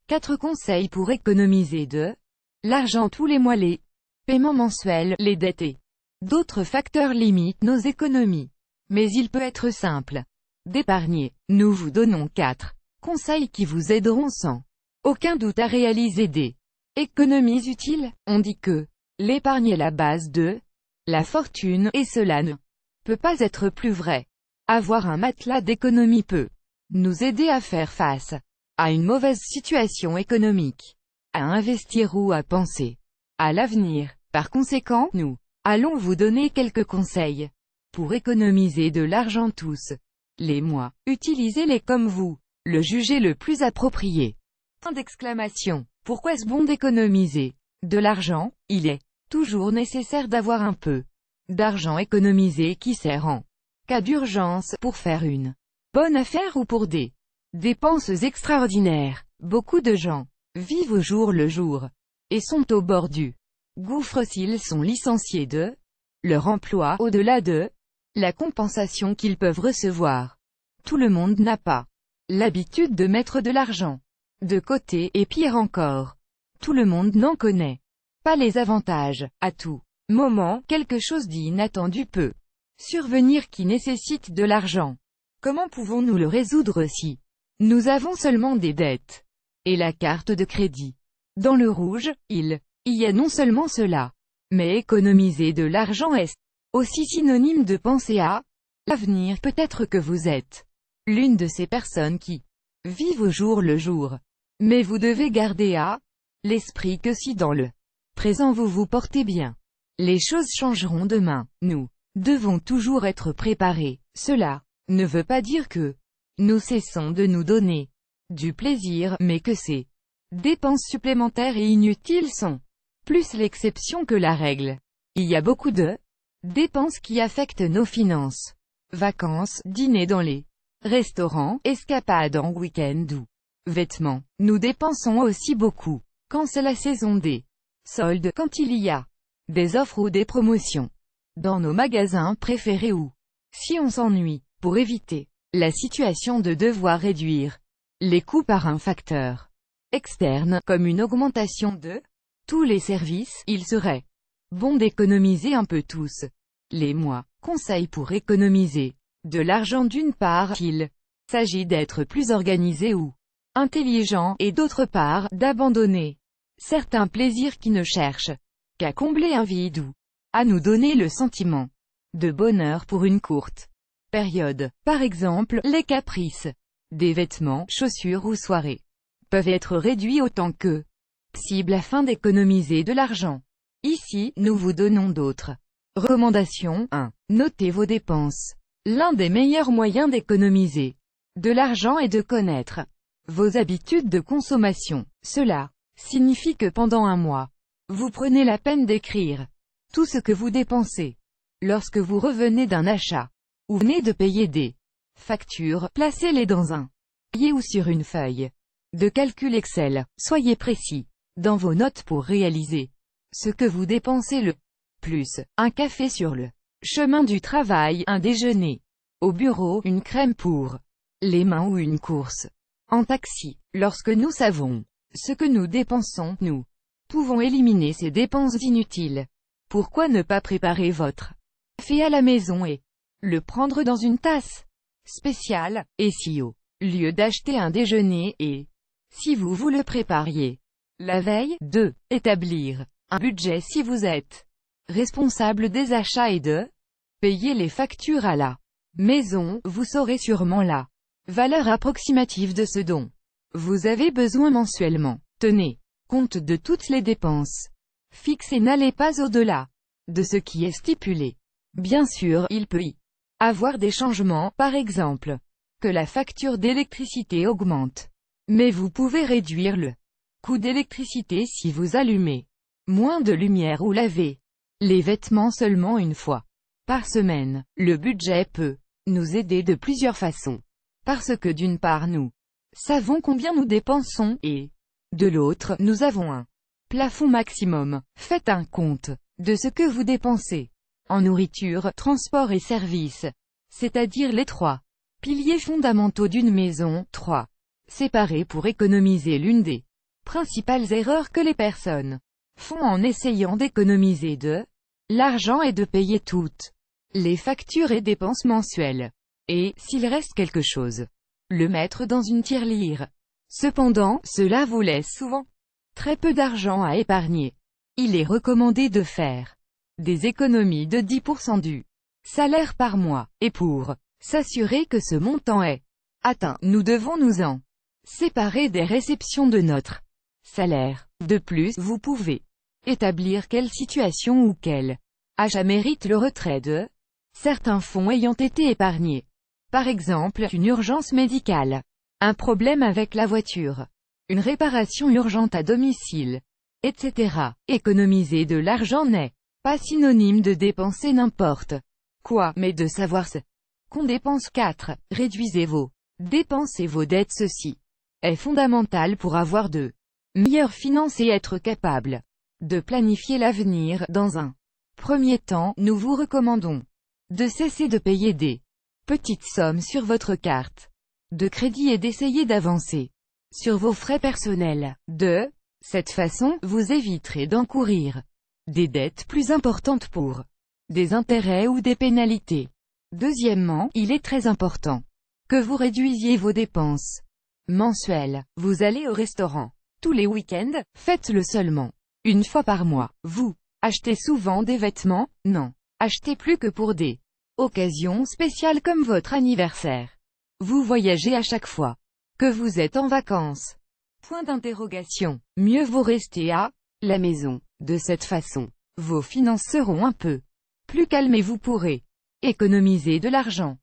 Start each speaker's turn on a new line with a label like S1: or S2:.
S1: 4 conseils pour économiser de l'argent tous les mois. Les paiements mensuels, les dettes et d'autres facteurs limitent nos économies. Mais il peut être simple d'épargner. Nous vous donnons 4 conseils qui vous aideront sans aucun doute à réaliser des économies utiles. On dit que l'épargne est la base de la fortune, et cela ne peut pas être plus vrai. Avoir un matelas d'économie peut nous aider à faire face à une mauvaise situation économique, à investir ou à penser à l'avenir. Par conséquent, nous allons vous donner quelques conseils pour économiser de l'argent tous les mois. Utilisez-les comme vous le jugez le plus approprié. Point d'exclamation. Pourquoi est-ce bon d'économiser de l'argent? Il est toujours nécessaire d'avoir un peu d'argent économisé qui sert en cas d'urgence, pour faire une bonne affaire ou pour des dépenses extraordinaires. Beaucoup de gens vivent au jour le jour et sont au bord du gouffre s'ils sont licenciés de leur emploi, au-delà de la compensation qu'ils peuvent recevoir. Tout le monde n'a pas l'habitude de mettre de l'argent de côté, et pire encore, tout le monde n'en connaît pas les avantages. À tout moment, quelque chose d'inattendu peut survenir qui nécessite de l'argent. Comment pouvons-nous le résoudre si nous avons seulement des dettes et la carte de crédit dans le rouge? Il y a non seulement cela, mais économiser de l'argent est aussi synonyme de penser à l'avenir. Peut-être que vous êtes l'une de ces personnes qui vivent au jour le jour, mais vous devez garder à l'esprit que si dans le présent vous vous portez bien, les choses changeront demain. Nous devons toujours être préparés. Cela ne veut pas dire que nous cessons de nous donner du plaisir, mais que ces dépenses supplémentaires et inutiles sont plus l'exception que la règle. Il y a beaucoup de dépenses qui affectent nos finances. Vacances, dîner dans les restaurants, escapades en week-end ou vêtements. Nous dépensons aussi beaucoup quand c'est la saison des soldes, quand il y a des offres ou des promotions dans nos magasins préférés, ou si on s'ennuie. Pour éviter la situation de devoir réduire les coûts par un facteur externe, comme une augmentation de tous les services, il serait bon d'économiser un peu tous les mois. Conseil pour économiser de l'argent: d'une part, il s'agit d'être plus organisé ou intelligent, et d'autre part, d'abandonner certains plaisirs qui ne cherchent qu'à combler un vide ou à nous donner le sentiment de bonheur pour une courte période. Par exemple, les caprices des vêtements, chaussures ou soirées peuvent être réduits autant que possible afin d'économiser de l'argent. Ici, nous vous donnons d'autres recommandations. 1. Notez vos dépenses. L'un des meilleurs moyens d'économiser de l'argent est de connaître vos habitudes de consommation. Cela signifie que pendant un mois, vous prenez la peine d'écrire tout ce que vous dépensez. Lorsque vous revenez d'un achat ou venez de payer des factures, placez-les dans un cahier ou sur une feuille de calcul Excel. Soyez précis dans vos notes pour réaliser ce que vous dépensez le plus. Un café sur le chemin du travail, un déjeuner au bureau, une crème pour les mains ou une course en taxi. Lorsque nous savons ce que nous dépensons, nous pouvons éliminer ces dépenses inutiles. Pourquoi ne pas préparer votre café à la maison et le prendre dans une tasse spéciale, et si au lieu d'acheter un déjeuner, et si vous le prépariez la veille? 2. Établir un budget. Si vous êtes responsable des achats et de payer les factures à la maison, vous saurez sûrement la valeur approximative de ce dont vous avez besoin mensuellement. Tenez compte de toutes les dépenses fixes et n'allez pas au-delà de ce qui est stipulé. Bien sûr, il peut y avoir des changements, par exemple, que la facture d'électricité augmente. Mais vous pouvez réduire le coût d'électricité si vous allumez moins de lumière ou lavez les vêtements seulement une fois par semaine. Le budget peut nous aider de plusieurs façons. Parce que d'une part nous savons combien nous dépensons, et de l'autre, nous avons un plafond maximum. Faites un compte de ce que vous dépensez en nourriture, transport et services, c'est-à-dire les 3 piliers fondamentaux d'une maison. 3. Séparer pour économiser. L'une des principales erreurs que les personnes font en essayant d'économiser de l'argent est de payer toutes les factures et dépenses mensuelles. Et, s'il reste quelque chose, le mettre dans une tirelire. Cependant, cela vous laisse souvent très peu d'argent à épargner. Il est recommandé de faire des économies de 10% du salaire par mois, et pour s'assurer que ce montant est atteint, nous devons nous en séparer des réceptions de notre salaire. De plus, vous pouvez établir quelle situation ou quel achat mérite le retrait de certains fonds ayant été épargnés. Par exemple, une urgence médicale, un problème avec la voiture, une réparation urgente à domicile, etc. Économiser de l'argent n'est pas synonyme de dépenser n'importe quoi, mais de savoir ce qu'on dépense. 4. Réduisez vos dépenses et vos dettes. Ceci est fondamental pour avoir de meilleures finances et être capable de planifier l'avenir. Dans un premier temps, nous vous recommandons de cesser de payer des petites sommes sur votre carte de crédit et d'essayer d'avancer sur vos frais personnels. De cette façon, vous éviterez d'encourir des dettes plus importantes pour des intérêts ou des pénalités. Deuxièmement, il est très important que vous réduisiez vos dépenses mensuelles. Vous allez au restaurant tous les week-ends, faites-le seulement une fois par mois. Vous achetez souvent des vêtements? Non. Achetez plus que pour des occasions spéciales comme votre anniversaire. Vous voyagez à chaque fois que vous êtes en vacances. Point d'interrogation. Mieux vaut rester à la maison. De cette façon, vos finances seront un peu plus calmes et vous pourrez économiser de l'argent.